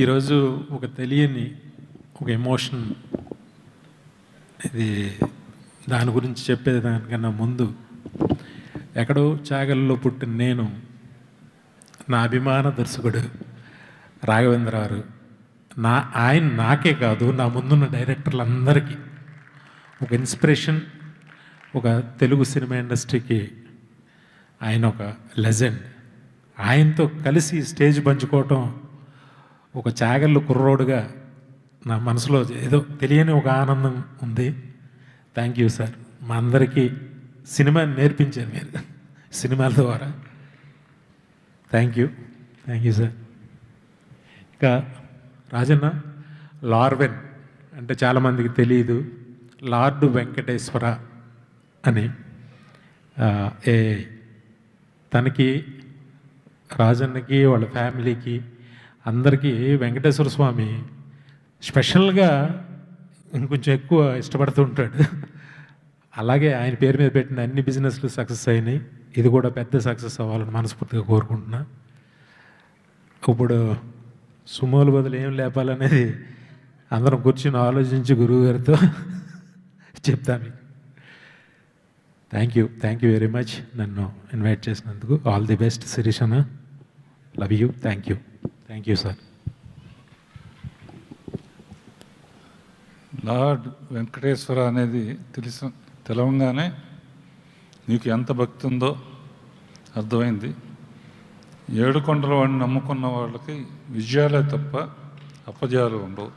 ఈరోజు ఒక తెలియని ఒక ఎమోషన్, ఇది దాని గురించి చెప్పేది దానికన్నా ముందు, ఎక్కడో చాగల్లో పుట్టిన నేను, నా అభిమాన దర్శకుడు రాఘవేంద్ర గారు, ఆయన నాకే కాదు, నా ముందున్న డైరెక్టర్లందరికీ ఒక ఇన్స్పిరేషన్. ఒక తెలుగు సినిమా ఇండస్ట్రీకి ఆయన ఒక లెజెండ్. ఆయనతో కలిసి స్టేజ్ పంచుకోవటం ఒక చాగళ్ళు కుర్రోడుగా నా మనసులో ఏదో తెలియని ఒక ఆనందం ఉంది. Thank you sir. మా అందరికీ సినిమాని నేర్పించారు మీరు సినిమాల ద్వారా. Thank you sir. ఇంకా రాజన్న, లార్వెన్ అంటే చాలామందికి తెలియదు, లార్డ్ వెంకటేశ్వర అని. తనకి, రాజన్నకి, వాళ్ళ ఫ్యామిలీకి అందరికీ వెంకటేశ్వర స్వామి స్పెషల్గా ఇంకొంచెం ఎక్కువ ఇష్టపడుతూ ఉంటాడు. అలాగే ఆయన పేరు మీద పెట్టిన అన్ని బిజినెస్లు సక్సెస్ అయినాయి. ఇది కూడా పెద్ద సక్సెస్ అవ్వాలని మనస్ఫూర్తిగా కోరుకుంటున్నా. ఇప్పుడు సుమోలు బదులు ఏం లేపాలనేది అందరం కూర్చుని ఆలోచించి గురువు గారితో చెప్తాను. థ్యాంక్ యూ వెరీ మచ్ నన్ను ఇన్వైట్ చేసినందుకు. ఆల్ ది బెస్ట్ శిరీష్ అన్న. Love you. Thank you sir. Lord Venkateswara అనేది తెలవంగానే నీకు ఎంత భక్తి ఉందో అర్థమైంది. ఏడుకొండల వాడిని నమ్ముకున్న వాళ్ళకి విజయాలే తప్ప అపజయాలు ఉండవు.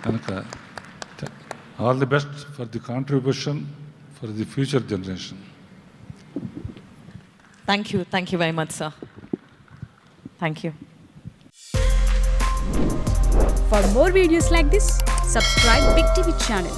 కనుక all the best for the contribution for the future generation. Thank you very much, sir. Thank you. For more videos like this, subscribe Big TV channel.